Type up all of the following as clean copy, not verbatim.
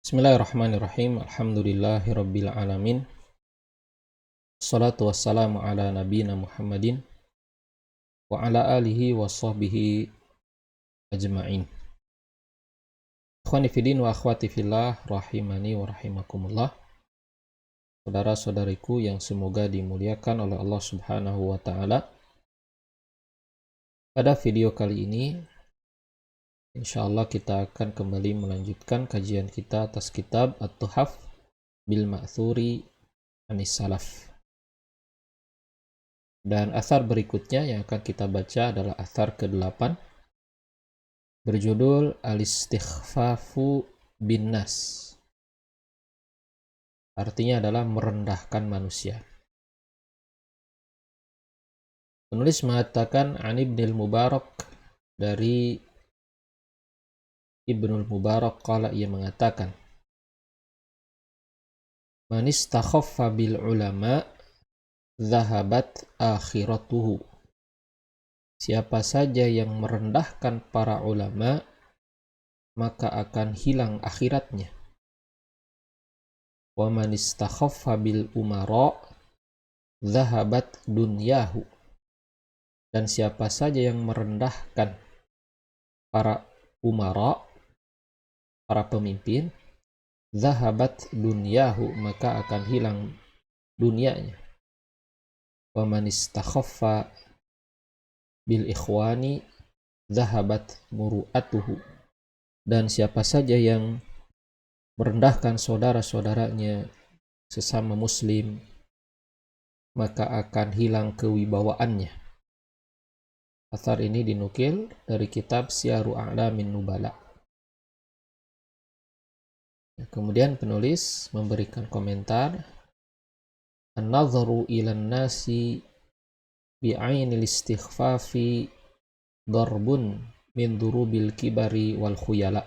Bismillahirrahmanirrahim. Alhamdulillahirabbil alamin. Shalatu wassalamu ala nabiyina Muhammadin wa ala alihi wa sahbihi ajma'in. Ikhwani fillah wa akhwati fillah rahimani wa rahimakumullah. Saudara-saudariku yang semoga dimuliakan oleh Allah Subhanahu wa taala. Pada video kali ini insyaallah kita akan kembali melanjutkan kajian kita atas kitab At-Tuhaf bil Ma'thuri Anis Salaf. Dan athar berikutnya yang akan kita baca adalah athar ke-8 berjudul Al-Istighfafu bin Nas. Artinya adalah merendahkan manusia. Penulis mengatakan An Ibnul Mubarak, dari Ibnul Mubarak qala, ia mengatakan, Man istakhaffa bil ulama zahabat akhiratuhu. Siapa saja yang merendahkan para ulama, maka akan hilang akhiratnya. Wa man istakhaffa bil umara zahabat dunyahu. Dan siapa saja yang merendahkan para umara, para pemimpin, zahabat dunyahu, maka akan hilang dunianya. Wa man istakhaffa bil ikhwani zahabat muru'atuhu. Dan siapa saja yang merendahkan saudara-saudaranya sesama muslim, maka akan hilang kewibawaannya. Athar ini dinukil dari kitab Syiaru A'lamin Nubala. Kemudian penulis memberikan komentar, An-nadharu ilan nasi bi'ainil istighfafi darbun min durubil kibari wal khuyala.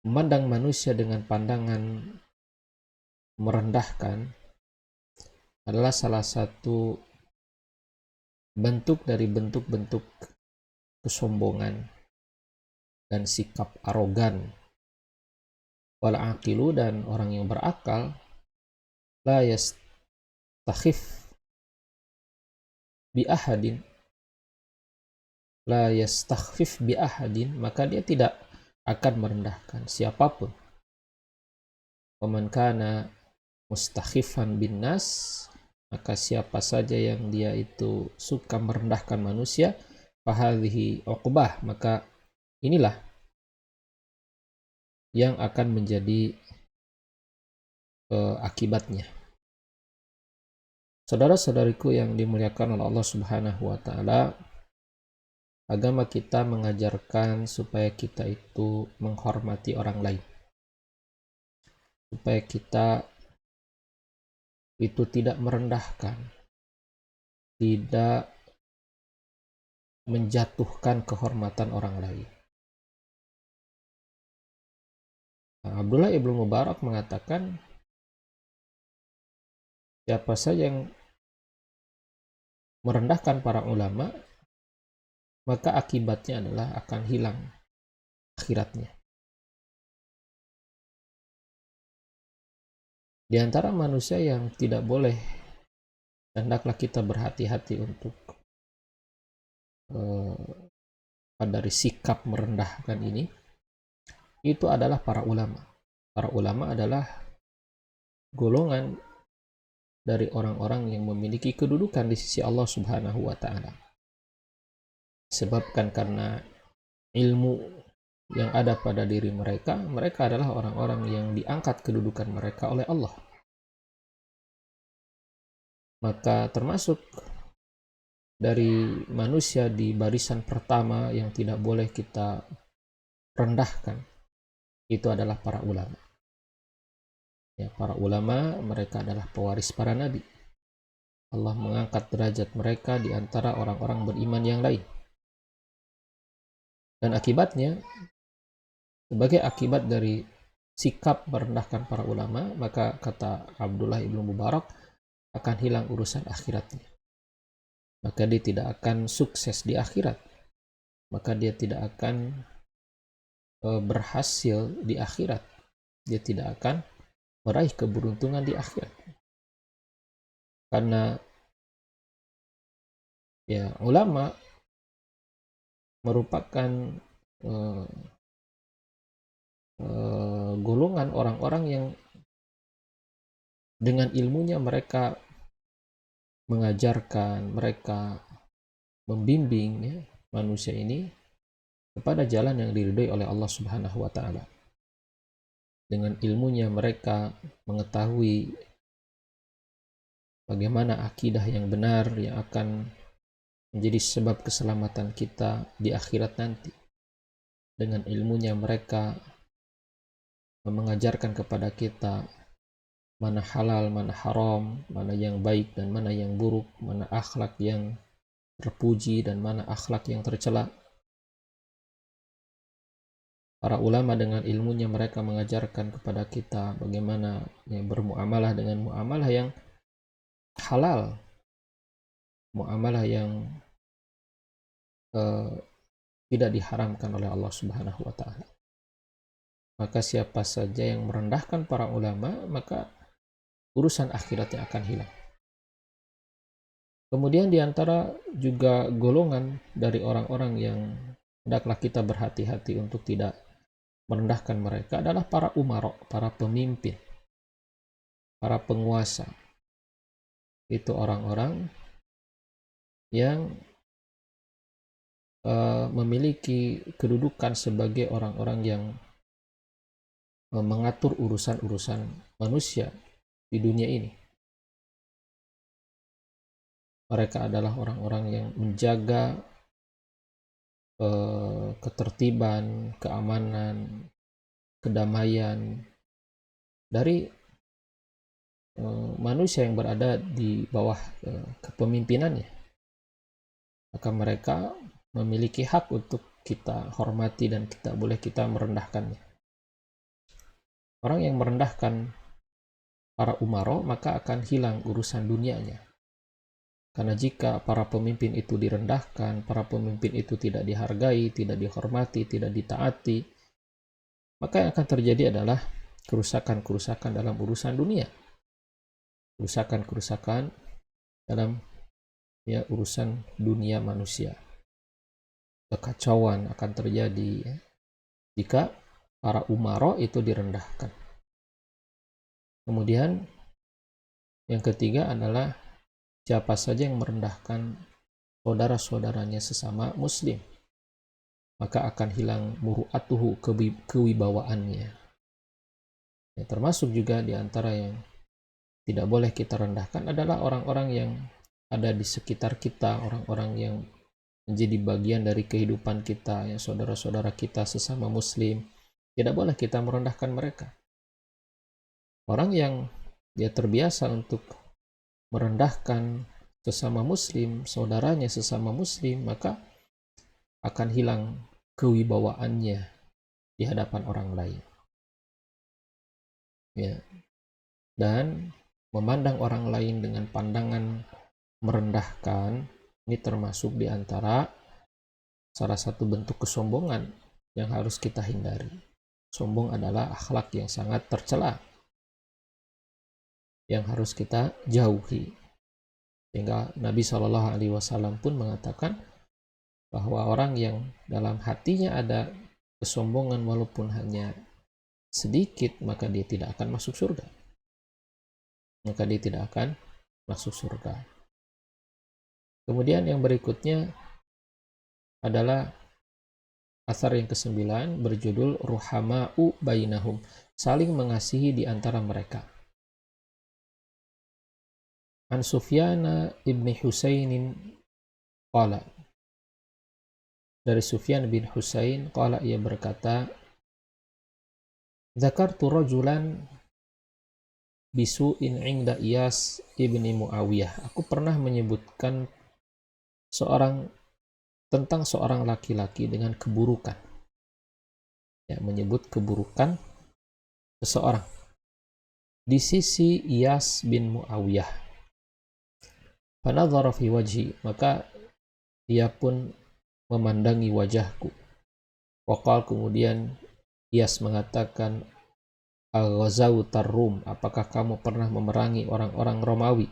Memandang manusia dengan pandangan merendahkan adalah salah satu bentuk dari bentuk-bentuk kesombongan dan sikap arogan. Wal aqilu, dan orang yang berakal, la yastakhif bi ahadin, la yastakhfif bi ahadin, maka dia tidak akan merendahkan siapapun. Waman kana mustakhifan bin nas, maka siapa saja yang dia itu suka merendahkan manusia, fahadhihi uqbah, maka inilah yang akan menjadi akibatnya. Saudara-saudariku yang dimuliakan oleh Allah Subhanahu wa taala, agama kita mengajarkan supaya kita itu menghormati orang lain. Supaya kita itu tidak merendahkan, tidak menjatuhkan kehormatan orang lain. Abdullah ibnu Mubarak mengatakan, siapa saja yang merendahkan para ulama, maka akibatnya adalah akan hilang akhiratnya. Di antara manusia yang tidak boleh, hendaklah kita berhati-hati untuk dari sikap merendahkan ini, itu adalah para ulama. Para ulama adalah golongan dari orang-orang yang memiliki kedudukan di sisi Allah Subhanahu wa taala. Sebabkan karena ilmu yang ada pada diri mereka, mereka adalah orang-orang yang diangkat kedudukan mereka oleh Allah. Maka termasuk dari manusia di barisan pertama yang tidak boleh kita rendahkan, itu adalah para ulama. Ya, para ulama, mereka adalah pewaris para nabi. Allah mengangkat derajat mereka di antara orang-orang beriman yang lain. Dan akibatnya, sebagai akibat dari sikap merendahkan para ulama, maka kata Abdullah ibnu Mubarak, akan hilang urusan akhiratnya. Maka dia tidak akan sukses di akhirat. Maka dia tidak akan berhasil di akhirat. Dia tidak akan meraih keberuntungan di akhirat. Karena ya ulama merupakan golongan orang-orang yang dengan ilmunya mereka mengajarkan, mereka membimbing ya, manusia ini kepada jalan yang diridhoi oleh Allah Subhanahu wa taala. Dengan ilmunya mereka mengetahui bagaimana akidah yang benar yang akan menjadi sebab keselamatan kita di akhirat nanti. Dengan ilmunya mereka mengajarkan kepada kita mana halal, mana haram, mana yang baik dan mana yang buruk, mana akhlak yang terpuji dan mana akhlak yang tercela. Para ulama dengan ilmunya mereka mengajarkan kepada kita bagaimana bermuamalah dengan muamalah yang halal, muamalah yang tidak diharamkan oleh Allah Subhanahu wa taala. Maka siapa saja yang merendahkan para ulama, maka urusan akhiratnya akan hilang. Kemudian diantara juga golongan dari orang-orang yang hendaklah kita berhati-hati untuk tidak merendahkan mereka adalah para umara, para pemimpin, para penguasa. Itu orang-orang yang memiliki kedudukan sebagai orang-orang yang mengatur urusan-urusan manusia di dunia ini. Mereka adalah orang-orang yang menjaga ketertiban, keamanan, kedamaian dari manusia yang berada di bawah kepemimpinannya. Maka mereka memiliki hak untuk kita hormati dan tidak boleh kita merendahkannya. Orang yang merendahkan para umaro maka akan hilang urusan dunianya. Karena jika para pemimpin itu direndahkan, para pemimpin itu tidak dihargai, tidak dihormati, tidak ditaati, maka yang akan terjadi adalah kerusakan-kerusakan dalam urusan dunia. Kerusakan-kerusakan dalam urusan dunia manusia. Kekacauan akan terjadi jika para umaro itu direndahkan. Kemudian yang ketiga adalah siapa saja yang merendahkan saudara-saudaranya sesama muslim, maka akan hilang muru'atuhu, kewibawaannya. Ya, termasuk juga di antara yang tidak boleh kita rendahkan adalah orang-orang yang ada di sekitar kita, orang-orang yang menjadi bagian dari kehidupan kita, ya saudara-saudara kita sesama muslim. Tidak boleh kita merendahkan mereka. Orang yang dia terbiasa untuk merendahkan sesama muslim, saudaranya sesama muslim, maka akan hilang kewibawaannya di hadapan orang lain. Ya. Dan memandang orang lain dengan pandangan merendahkan, ini termasuk di antara salah satu bentuk kesombongan yang harus kita hindari. Sombong adalah akhlak yang sangat tercela, yang harus kita jauhi. Sehingga Nabi SAW pun mengatakan bahwa orang yang dalam hatinya ada kesombongan walaupun hanya sedikit, maka dia tidak akan masuk surga. Maka dia tidak akan masuk surga. Kemudian yang berikutnya adalah asar yang ke-9 berjudul Ruhama'u Bainahum, saling mengasihi di antara mereka. An Sufyan ibn Husainin qala, dari Sufyan bin Husain qala, ia berkata, Zakartu rajulan bisu'in inda Iyas ibni Muawiyah. Aku pernah menyebutkan tentang seorang laki-laki dengan keburukan. Ya, menyebut keburukan seseorang di sisi Iyas bin Muawiyah. Fanadhara fi wajhi, maka dia pun memandangi wajahku. Waqal, kemudian Iyas mengatakan, Al-Ghazawtar Rum, apakah kamu pernah memerangi orang-orang Romawi?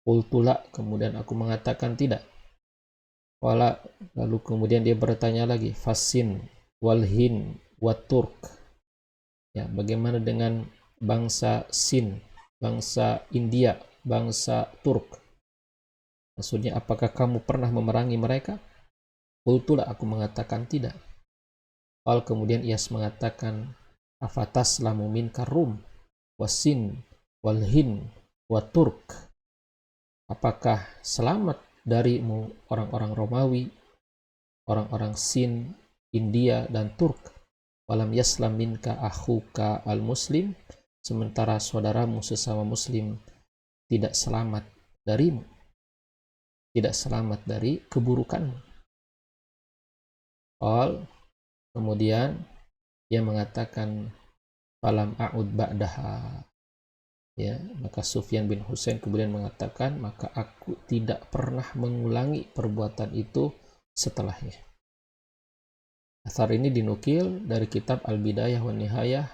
Qultu la, kemudian aku mengatakan tidak. Wala, lalu kemudian dia bertanya lagi, Fasin, Walhin, Waturk. Ya, bagaimana dengan bangsa Sin, bangsa India, bangsa Turk? Maksudnya, apakah kamu pernah memerangi mereka? Qultu la, aku mengatakan tidak. Al kemudian Iyas mengatakan, Afatas lamu min karum, wasin, walhin, waturk. Apakah selamat darimu orang-orang Romawi, orang-orang Sin, India, dan Turk? Walam yaslam minka akhuka al-muslim, sementara saudaramu sesama muslim tidak selamat darimu, tidak selamat dari keburukanmu. Al kemudian dia mengatakan, falam a'ud ba'daha. Ya, maka Sufyan bin Husain kemudian mengatakan, maka aku tidak pernah mengulangi perbuatan itu setelahnya. Athar ini dinukil dari kitab Al-Bidayah wa Nihayah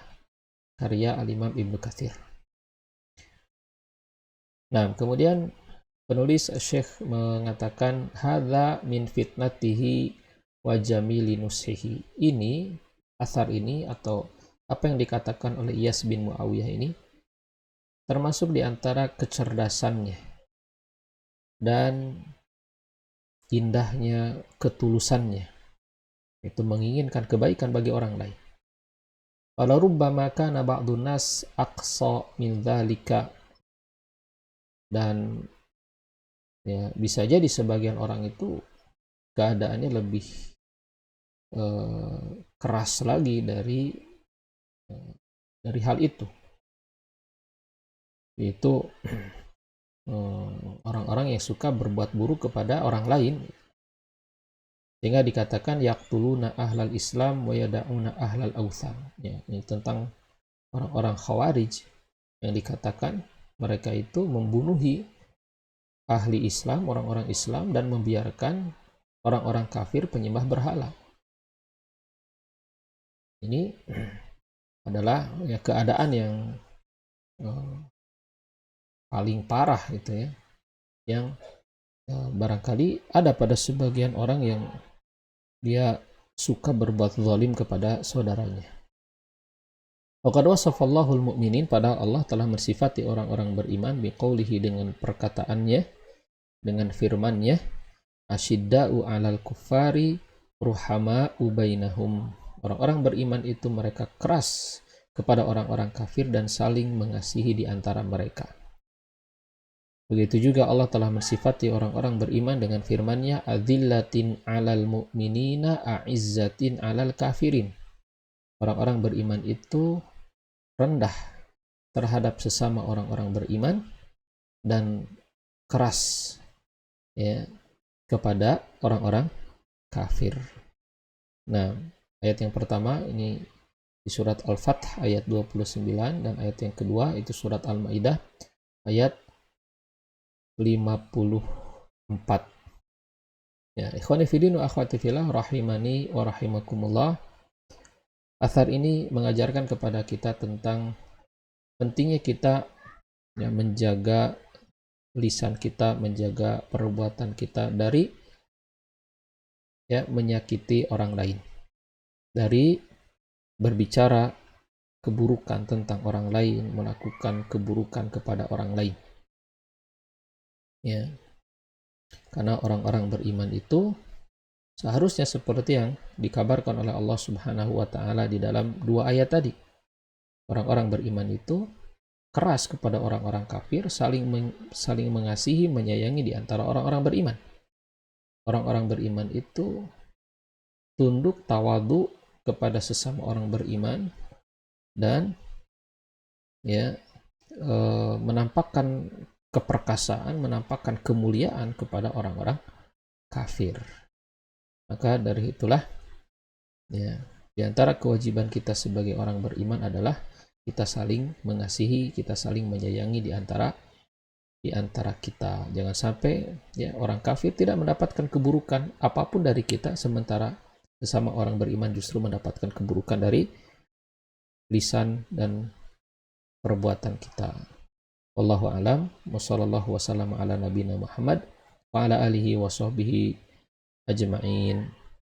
karya Al-Imam Ibnu Katsir. Nah, kemudian penulis Syekh mengatakan, hadza min fitnatihi wa jamili nushihi. Ini, athar ini atau apa yang dikatakan oleh Iyas bin Muawiyah ini termasuk di antara kecerdasannya dan indahnya ketulusannya, itu menginginkan kebaikan bagi orang lain. Walau rubbama kana ba'dun nas aqsa min dzalika, dan ya, bisa jadi sebagian orang itu keadaannya lebih keras lagi dari hal itu. Itu orang-orang yang suka berbuat buruk kepada orang lain, sehingga dikatakan yaqtuluna ahlal Islam wa yada'una ahlal awthan. Ya, ini tentang orang-orang Khawarij yang dikatakan mereka itu membunuhi ahli Islam, orang-orang Islam, dan membiarkan orang-orang kafir penyembah berhala. Ini adalah ya keadaan yang paling parah gitu ya, yang barangkali ada pada sebagian orang yang dia suka berbuat zalim kepada saudaranya. Waqad wasafallahu al-mu'minin, padahal Allah telah mensifati orang-orang beriman biqaulihi, dengan perkataannya, dengan firman-Nya, asyidda'u 'alal kuffari ruhama'u bainahum. Orang-orang beriman itu mereka keras kepada orang-orang kafir dan saling mengasihi di antara mereka. Begitu juga Allah telah mensifati orang-orang beriman dengan firman-Nya, adzillatin 'alal mu'minina a'izzatin 'alal kafirin. Orang-orang beriman itu rendah terhadap sesama orang-orang beriman dan keras ya kepada orang-orang kafir. Nah, ayat yang pertama ini di surat Al-Fath ayat 29, dan ayat yang kedua itu surat Al-Maidah ayat 54. Ya, ikhwani fillah wa akhwati fillah rahimani wa rahimakumullah. Athar ini mengajarkan kepada kita tentang pentingnya kita ya, menjaga lisan kita, menjaga perbuatan kita dari ya menyakiti orang lain, dari berbicara keburukan tentang orang lain, melakukan keburukan kepada orang lain. Ya, karena orang-orang beriman itu seharusnya seperti yang dikabarkan oleh Allah Subhanahu wa taala di dalam dua ayat tadi. Orang-orang beriman itu keras kepada orang-orang kafir, saling mengasihi, menyayangi di antara orang-orang beriman. Orang-orang beriman itu tunduk, tawadu kepada sesama orang beriman, dan ya menampakkan keperkasaan, menampakkan kemuliaan kepada orang-orang kafir. Maka dari itulah ya, di antara kewajiban kita sebagai orang beriman adalah kita saling mengasihi, kita saling menyayangi di antara kita. Jangan sampai ya orang kafir tidak mendapatkan keburukan apapun dari kita, sementara sesama orang beriman justru mendapatkan keburukan dari lisan dan perbuatan kita. Wallahu alam, wa sallallahu wasallam ala nabiyina Muhammad wa ala alihi wa sahbihi ajma'in.